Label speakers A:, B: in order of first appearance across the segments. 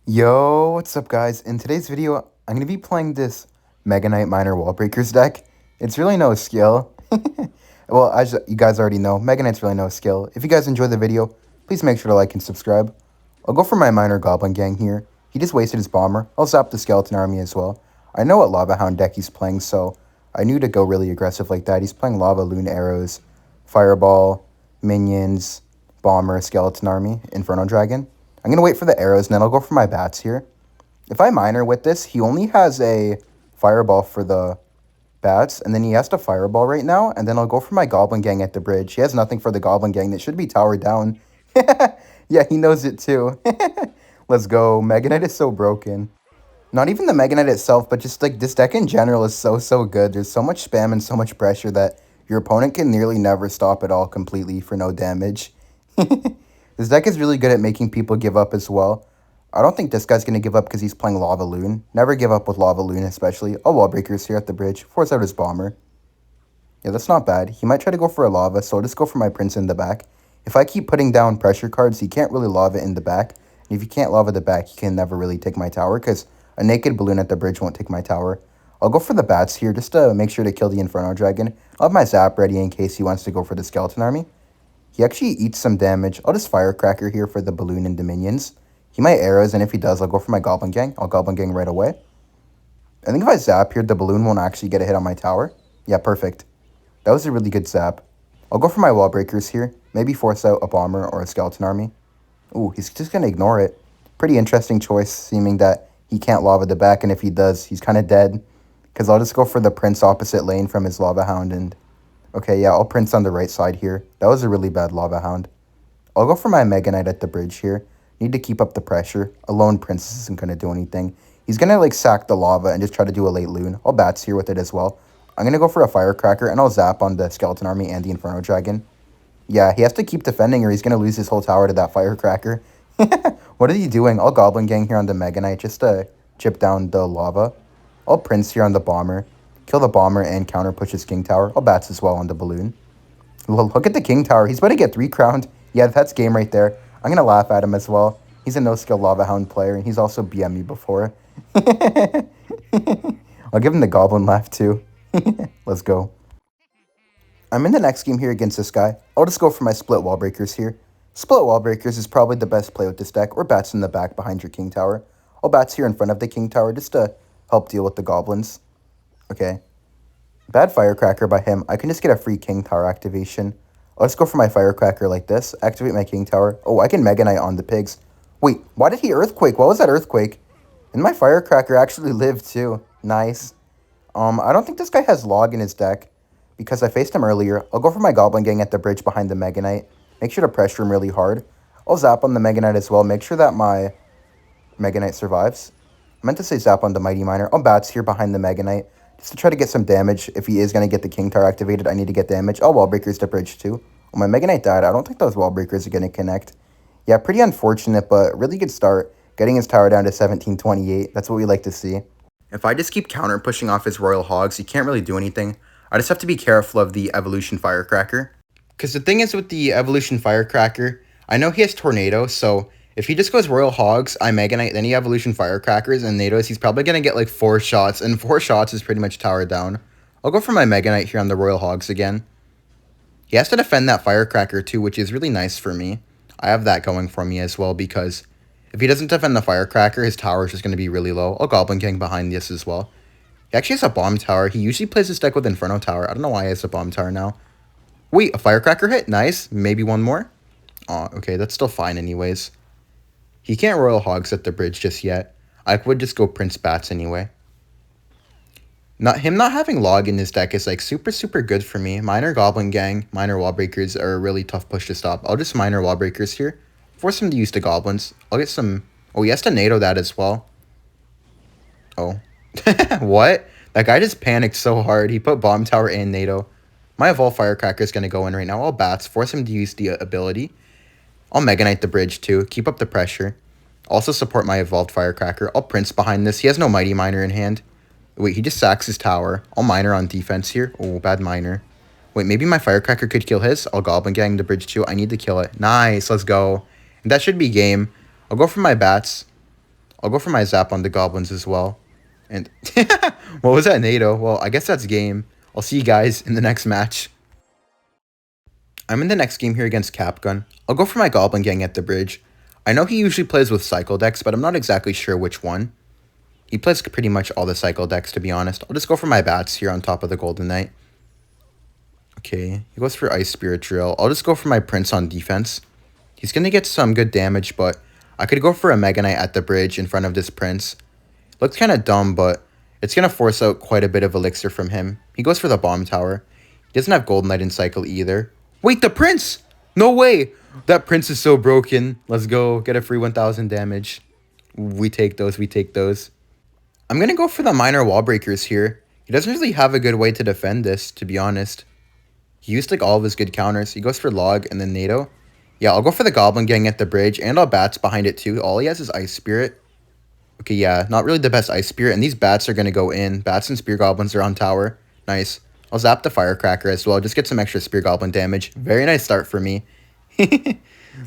A: Yo, what's up guys? In today's video, I'm going to be playing this Mega Knight Miner Wall Breakers deck. It's really no skill. Well, as you guys already know, Mega Knight's really no skill. If you guys enjoyed the video, please make sure to like and subscribe. I'll go for my Miner Goblin Gang here. He just wasted his Bomber. I'll zap the Skeleton Army as well. I know what Lava Hound deck he's playing, so I knew to go really aggressive like that. He's playing Lava Loon arrows, Fireball, Minions, Bomber, Skeleton Army, Inferno Dragon. I'm going to wait for the arrows, and then I'll go for my bats here. If I miner with this, he only has a fireball for the bats, and then he has to fireball right now, and then I'll go for my Goblin Gang at the bridge. He has nothing for the Goblin Gang. That should be towered down. Yeah, he knows it too. Let's go. Mega Knight is so broken. Not even the Mega Knight itself, but just like this deck in general is so good. There's so much spam and so much pressure that your opponent can nearly never stop it all completely for no damage. This deck is really good at making people give up as well. I don't think this guy's going to give up because he's playing Lava Loon. Never give up with Lava Loon especially. Oh, Wall Breakers here at the bridge. Force out his Bomber. Yeah, that's not bad. He might try to go for a Lava, so I'll just go for my Prince in the back. If I keep putting down pressure cards, he can't really Lava in the back. And if you can't Lava the back, he can never really take my tower because a naked balloon at the bridge won't take my tower. I'll go for the bats here just to make sure to kill the Inferno Dragon. I'll have my Zap ready in case he wants to go for the Skeleton Army. He actually eats some damage. I'll just Firecracker here for the balloon and Dominions. He might arrows, and if he does, I'll go for my Goblin Gang. I'll Goblin Gang right away. I think if I zap here, the balloon won't actually get a hit on my tower. Yeah, perfect. That was a really good zap. I'll go for my Wall Breakers here. Maybe force out a Bomber or a Skeleton Army. Ooh, he's just going to ignore it. Pretty interesting choice, seeming that he can't Lava the back, and if he does, he's kind of dead. Because I'll just go for the Prince opposite lane from his Lava Hound, and okay, yeah, I'll Prince on the right side here. That was a really bad Lava Hound. I'll go for my Mega Knight at the bridge here. Need to keep up the pressure. A lone Prince isn't going to do anything. He's going to, like, sack the Lava and just try to do a late Loon. I'll Bats here with it as well. I'm going to go for a Firecracker, and I'll Zap on the Skeleton Army and the Inferno Dragon. Yeah, he has to keep defending or he's going to lose his whole tower to that Firecracker. What are you doing? I'll Goblin Gang here on the Mega Knight just to chip down the Lava. I'll Prince here on the Bomber. Kill the Bomber and counter push his King Tower. I'll Bats as well on the Balloon. Look at the King Tower. He's about to get 3 crowned. Yeah, that's game right there. I'm going to laugh at him as well. He's a no-skill Lava Hound player, and he's also BM me before. I'll give him the Goblin laugh, too. Let's go. I'm in the next game here against this guy. I'll just go for my Split Wall Breakers here. Split Wall Breakers is probably the best play with this deck, or Bats in the back behind your King Tower. I'll Bats here in front of the King Tower just to help deal with the Goblins. Okay. Bad Firecracker by him. I can just get a free King Tower activation. I'll just go for my Firecracker like this. Activate my King Tower. Oh, I can Mega Knight on the pigs. Wait, why did he Earthquake? What was that Earthquake? And my Firecracker actually lived too. Nice. I don't think this guy has Log in his deck because I faced him earlier. I'll go for my Goblin Gang at the bridge behind the Mega Knight. Make sure to pressure him really hard. I'll Zap on the Mega Knight as well. Make sure that my Mega Knight survives. I meant to say Zap on the Mighty Miner. I'll Bats here behind the Mega Knight just to try to get some damage. If he is going to get the King Tower activated, I need to get damage. I'll Wall Breakers to bridge too. Well, my Mega Knight died. I don't think those Wall Breakers are going to connect. Yeah, pretty unfortunate, but really good start. Getting his tower down to 1728. That's what we like to see. If I just keep counter pushing off his Royal Hogs, he can't really do anything. I just have to be careful of the Evolution Firecracker. Because the thing is with the Evolution Firecracker, I know he has Tornado, so if he just goes Royal Hogs, I Mega Knight, then he Evolution Firecrackers and Nados, he's probably going to get like 4 shots, and 4 shots is pretty much towered down. I'll go for my Mega Knight here on the Royal Hogs again. He has to defend that Firecracker too, which is really nice for me. I have that going for me as well because if he doesn't defend the Firecracker, his tower is just going to be really low. I'll Goblin King behind this as well. He actually has a Bomb Tower. He usually plays his deck with Inferno Tower. I don't know why he has a Bomb Tower now. Wait, a Firecracker hit? Nice. Maybe one more? Aw, okay, that's still fine anyways. He can't Royal Hogs at the bridge just yet. I would just go Prince Bats anyway. Him not having Log in his deck is like super good for me. Miner Goblin Gang, Miner Wall Breakers are a really tough push to stop. I'll just Miner Wall Breakers here. Force him to use the Goblins. I'll get some... Oh, he has to NATO that as well. Oh. What? That guy just panicked so hard. He put Bomb Tower and NATO. My Evolved Firecracker is going to go in right now. I'll Bats. Force him to use the ability. I'll Mega Knight the bridge too. Keep up the pressure. Also support my Evolved Firecracker. I'll Prince behind this. He has no Mighty Miner in hand. Wait, he just sacks his tower. I'll Miner on defense here. Oh, bad Miner. Wait, maybe my Firecracker could kill his. I'll Goblin Gang the bridge too. I need to kill it. Nice, let's go. And that should be game. I'll go for my Bats. I'll go for my zap on the goblins as well. And what was that, NATO? Well, I guess that's game. I'll see you guys in the next match. I'm in the next game here against Capgun. I'll go for my Goblin Gang at the bridge. I know he usually plays with cycle decks, but I'm not exactly sure which one. He plays pretty much all the cycle decks, to be honest. I'll just go for my bats here on top of the Golden Knight. Okay, he goes for Ice Spirit Drill. I'll just go for my Prince on defense. He's going to get some good damage, but I could go for a Mega Knight at the bridge in front of this Prince. Looks kind of dumb, but it's going to force out quite a bit of Elixir from him. He goes for the Bomb Tower. He doesn't have Golden Knight in cycle either. Wait, the Prince! No way! That Prince is so broken. Let's go. Get a free 1,000 damage. We take those. We take those. I'm going to go for the minor wall breakers here. He doesn't really have a good way to defend this, to be honest. He used like all of his good counters. He goes for Log and then NATO. Yeah, I'll go for the Goblin Gang at the bridge, and I'll Bats behind it too. All he has is Ice Spirit. Okay, yeah, not really the best Ice Spirit, and these Bats are going to go in. Bats and Spear Goblins are on tower. Nice. I'll zap the Firecracker as well. Just get some extra Spear Goblin damage. Very nice start for me.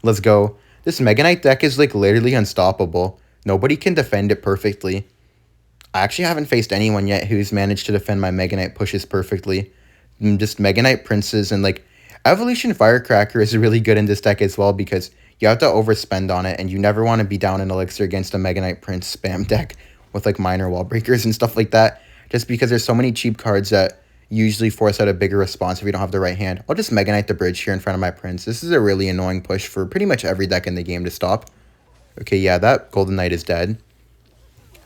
A: Let's go. This Mega Knight deck is like literally unstoppable. Nobody can defend it perfectly. I actually haven't faced anyone yet who's managed to defend my Mega Knight pushes perfectly. Just Mega Knight Princes and like Evolution Firecracker is really good in this deck as well because you have to overspend on it and you never want to be down in Elixir against a Mega Knight Prince spam deck with like minor wall breakers and stuff like that. Just because there's so many cheap cards that usually force out a bigger response if you don't have the right hand. I'll just Mega Knight the bridge here in front of my Prince. This is a really annoying push for pretty much every deck in the game to stop. Okay, yeah, that Golden Knight is dead.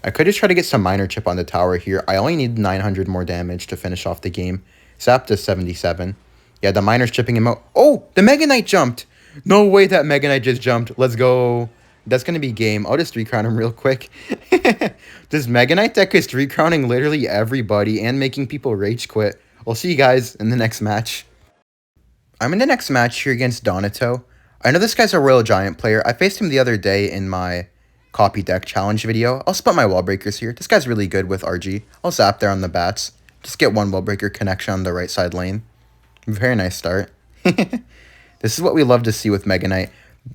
A: I could just try to get some minor chip on the tower here. I only need 900 more damage to finish off the game. Zap to 77. Yeah, the miner's chipping him out. Oh, the Mega Knight jumped. No way that Mega Knight just jumped. Let's go. That's going to be game. I'll just 3-crown him real quick. This Mega Knight deck is 3-crowning literally everybody and making people rage quit. I'll see you guys in the next match. I'm in the next match here against Donato. I know this guy's a Royal Giant player. I faced him the other day in my copy deck challenge video. I'll split my wall breakers here. This guy's really good with RG. I'll zap there on the bats. Just get one wall breaker connection on the right side lane. Very nice start. This is what we love to see with Mega Knight.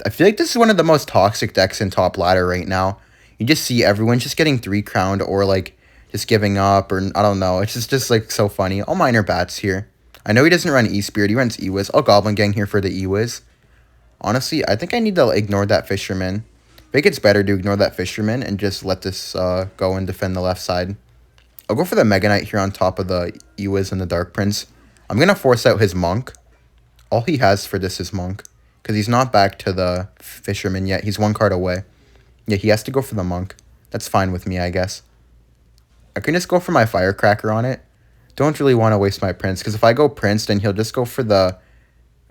A: I feel like this is one of the most toxic decks in top ladder right now. You just see everyone just getting 3-crowned or like just giving up or I don't know. It's just like so funny. I'll minor bats here. I know he doesn't run E-Spirit. He runs E-Wiz. I'll Goblin Gang here for the E-Wiz. Honestly, I think I need to ignore that Fisherman. I think it's better to ignore that Fisherman and just let this go and defend the left side. I'll go for the Mega Knight here on top of the E-Wiz and the Dark Prince. I'm going to force out his Monk. All he has for this is Monk. Because he's not back to the Fisherman yet. He's one card away. Yeah, he has to go for the Monk. That's fine with me, I guess. I can just go for my Firecracker on it. Don't really want to waste my Prince. Because if I go Prince, then he'll just go for the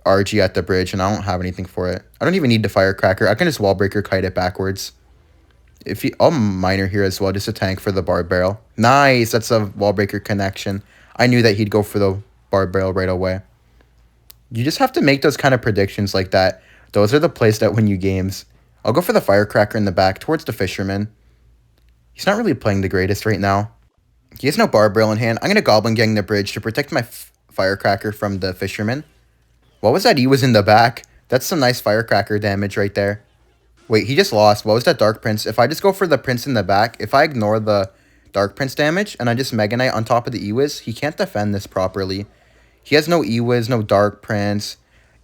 A: RG at the bridge. And I don't have anything for it. I don't even need the Firecracker. I can just Wallbreaker Kite it backwards. I'll Miner here as well. Just a tank for the Barb Barrel. Nice. That's a Wallbreaker connection. I knew that he'd go for the Barb Barrel right away. You just have to make those kind of predictions like that. Those are the plays that win you games. I'll go for the Firecracker in the back towards the Fisherman. He's not really playing the greatest right now. He has no Barb Barrel in hand. I'm going to Goblin Gang the bridge to protect my Firecracker from the Fisherman. What was that? He was in the back. That's some nice Firecracker damage right there. Wait, he just lost. What was that Dark Prince? If I just go for the Prince in the back, if I ignore the Dark Prince damage and I just Mega Knight on top of the E-Wiz, he can't defend this properly. He has no E-Wiz, no Dark Prince.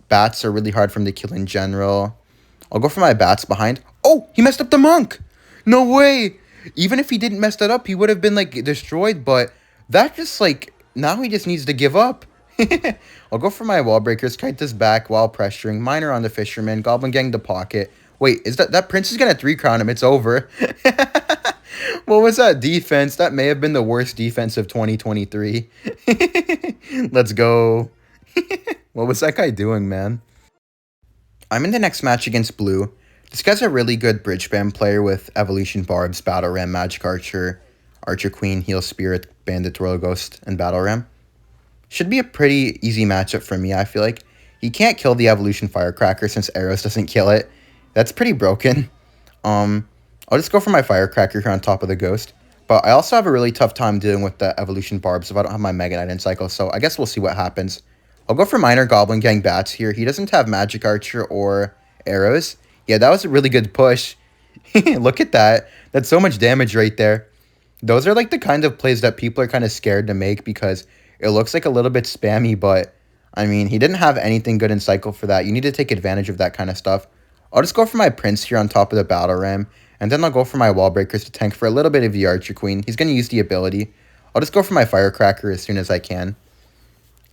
A: Bats are really hard for him to kill in general. I'll go for my bats behind. Oh, he messed up the Monk. No way. Even if he didn't mess that up, he would have been like destroyed. But that just like, now he just needs to give up. I'll go for my wall breakers. Kite this back while pressuring. Miner on the Fisherman. Goblin Gang the pocket. Wait, is that Prince is going to 3-crown him. It's over. What was that defense? That may have been the worst defense of 2023. Let's go. What was that guy doing, man? I'm in the next match against Blue. This guy's a really good bridge spam player with Evolution Barbs, Battle Ram, Magic Archer, Archer Queen, Heal Spirit, Bandit, Royal Ghost, and Battle Ram. Should be a pretty easy matchup for me, I feel like. He can't kill the Evolution Firecracker since Arrows doesn't kill it. That's pretty broken. I'll just go for my Firecracker here on top of the Ghost. But I also have a really tough time dealing with the Evolution Barbs if I don't have my Mega Knight in cycle, so I guess we'll see what happens. I'll go for minor Goblin Gang Bats here. He doesn't have Magic Archer or Arrows. Yeah, that was a really good push. Look at that. That's so much damage right there. Those are like the kind of plays that people are kind of scared to make because it looks like a little bit spammy, but I mean, he didn't have anything good in cycle for that. You need to take advantage of that kind of stuff. I'll just go for my Prince here on top of the Battle Ram, and then I'll go for my Wall Breakers to tank for a little bit of the Archer Queen. He's going to use the ability. I'll just go for my Firecracker as soon as I can.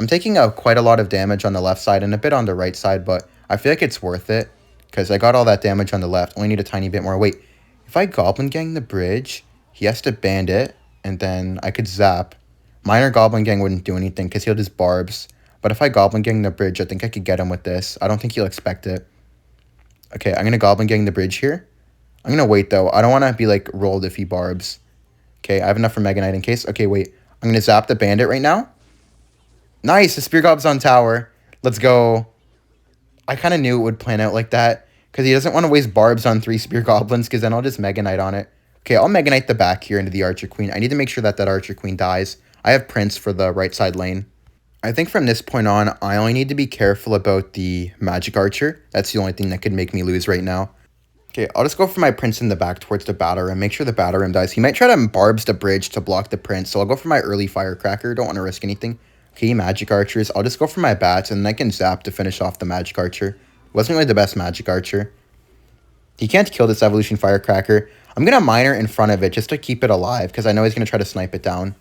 A: I'm taking quite a lot of damage on the left side and a bit on the right side, but I feel like it's worth it because I got all that damage on the left. Only need a tiny bit more. Wait, if I Goblin Gang the bridge, he has to bandit, and then I could zap. Minor Goblin Gang wouldn't do anything because he'll just barbs. But if I Goblin Gang the bridge, I think I could get him with this. I don't think he'll expect it. Okay, I'm going to Goblin Gang the bridge here. I'm going to wait, though. I don't want to be, like, rolled if he barbs. Okay, I have enough for Mega Knight in case. Okay, wait. I'm going to zap the bandit right now. Nice, the Spear Gob's on tower. Let's go. I kind of knew it would plan out like that because he doesn't want to waste barbs on 3 Spear Goblins because then I'll just Mega Knight on it. Okay, I'll Mega Knight the back here into the Archer Queen. I need to make sure that that Archer Queen dies. I have Prince for the right side lane. I think from this point on, I only need to be careful about the Magic Archer. That's the only thing that could make me lose right now. Okay, I'll just go for my Prince in the back towards the Battle Ram. Make sure the Battle Ram dies. He might try to barbs the bridge to block the Prince, so I'll go for my early Firecracker. Don't want to risk anything. Okay, Magic Archers. I'll just go for my bats, and then I can zap to finish off the Magic Archer. Wasn't really the best Magic Archer. He can't kill this Evolution Firecracker. I'm going to Miner in front of it just to keep it alive, because I know he's going to try to snipe it down.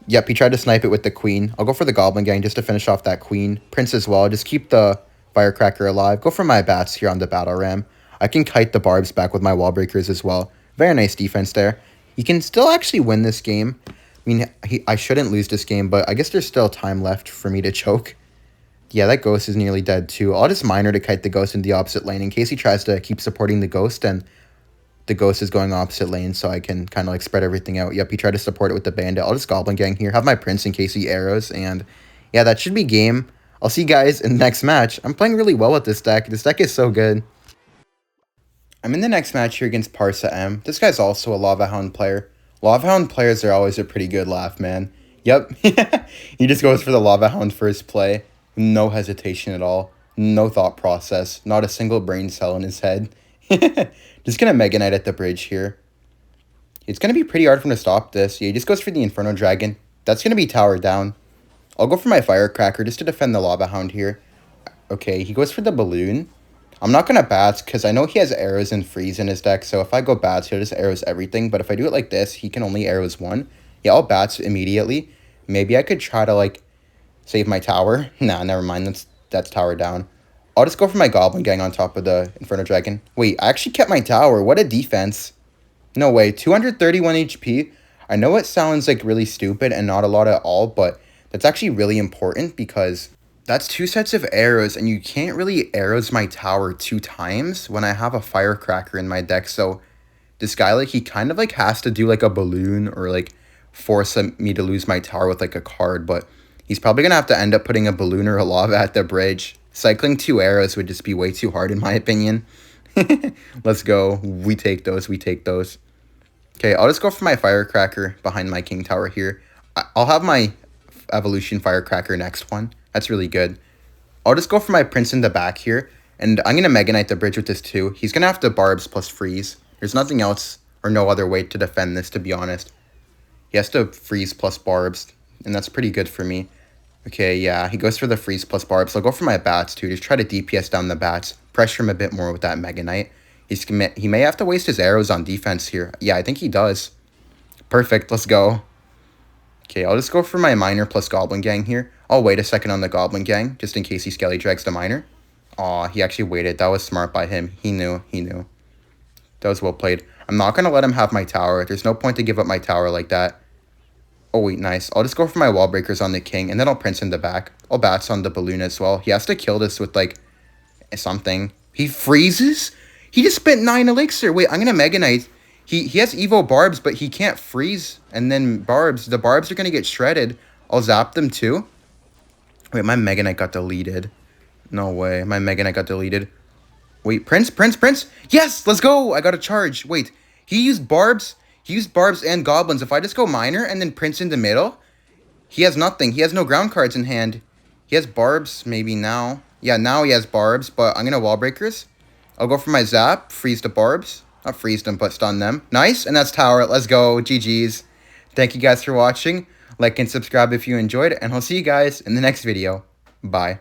A: Yep, he tried to snipe it with the Queen. I'll go for the Goblin Gang just to finish off that Queen. Prince as well. Just keep the Firecracker alive. Go for my bats here on the Battle Ram. I can kite the barbs back with my Wall Breakers as well. Very nice defense there. You can still actually win this game. I mean, I shouldn't lose this game, but I guess there's still time left for me to choke. Yeah, that Ghost is nearly dead too. I'll just Miner to kite the Ghost in the opposite lane in case he tries to keep supporting the Ghost, and the Ghost is going opposite lane, so I can kind of like spread everything out. Yep, he tried to support it with the Bandit. I'll just Goblin Gang here. Have my Prince in case he arrows, and yeah, that should be game. I'll see you guys in the next match. I'm playing really well with this deck. This deck is so good. I'm in the next match here against Parsa M. This guy's also a Lava Hound player. Lava Hound players are always a pretty good laugh, man. Yep, he just goes for the Lava Hound first play. No hesitation at all. No thought process. Not a single brain cell in his head. Just gonna Mega Knight at the bridge here. It's gonna be pretty hard for him to stop this. Yeah, he just goes for the Inferno Dragon. That's gonna be tower down. I'll go for my Firecracker just to defend the Lava Hound here. Okay, he goes for the Balloon. I'm not going to bats because I know he has arrows and freeze in his deck. So if I go bats, he'll just arrows everything. But if I do it like this, he can only arrows 1. Yeah, I'll bats immediately. Maybe I could try to like save my tower. Nah, never mind. That's tower down. I'll just go for my Goblin Gang on top of the Inferno Dragon. Wait, I actually kept my tower. What a defense. No way. 231 HP. I know it sounds like really stupid and not a lot at all, but that's actually really important because that's 2 sets of arrows, and you can't really arrows my tower 2 times when I have a Firecracker in my deck. So this guy, like, he kind of, like, has to do, like, a balloon or, like, force me to lose my tower with, like, a card. But he's probably going to have to end up putting a balloon or a lava at the bridge. Cycling 2 arrows would just be way too hard, in my opinion. Let's go. We take those. We take those. Okay, I'll just go for my Firecracker behind my King Tower here. I'll have my Evolution Firecracker next one. That's really good. I'll just go for my Prince in the back here. And I'm going to Mega Knight the bridge with this too. He's going to have to barbs plus freeze. There's nothing else or no other way to defend this, to be honest. He has to freeze plus barbs. And that's pretty good for me. Okay, yeah, he goes for the freeze plus barbs. I'll go for my bats too. Just try to DPS down the bats. Pressure him a bit more with that Mega Knight. He may have to waste his arrows on defense here. Yeah, I think he does. Perfect, let's go. Okay, I'll just go for my Miner plus Goblin Gang here. I'll wait a second on the Goblin Gang, just in case he Skelly drags the Miner. Aw, he actually waited. That was smart by him. He knew. That was well played. I'm not going to let him have my tower. There's no point to give up my tower like that. Oh, wait, nice. I'll just go for my Wall Breakers on the King, and then I'll Prince in the back. I'll bats on the Balloon as well. He has to kill this with, like, something. He freezes? He just spent 9 elixir. Wait, I'm going to Mega Knight. He has Evo Barbs, but he can't freeze. And then Barbs. The Barbs are going to get shredded. I'll zap them too. Wait, my Mega Knight got deleted. No way. My Mega Knight got deleted. Wait, Prince. Yes, let's go. I got a charge. Wait, he used Barbs. He used Barbs and Goblins. If I just go Miner and then Prince in the middle, he has nothing. He has no ground cards in hand. He has Barbs maybe now. Yeah, now he has Barbs, but I'm going to Wall Breakers. I'll go for my Zap. Freeze the Barbs. I'll freeze them, but stun them. Nice, and that's tower. Let's go. GG's. Thank you guys for watching. Like and subscribe if you enjoyed, and I'll see you guys in the next video. Bye.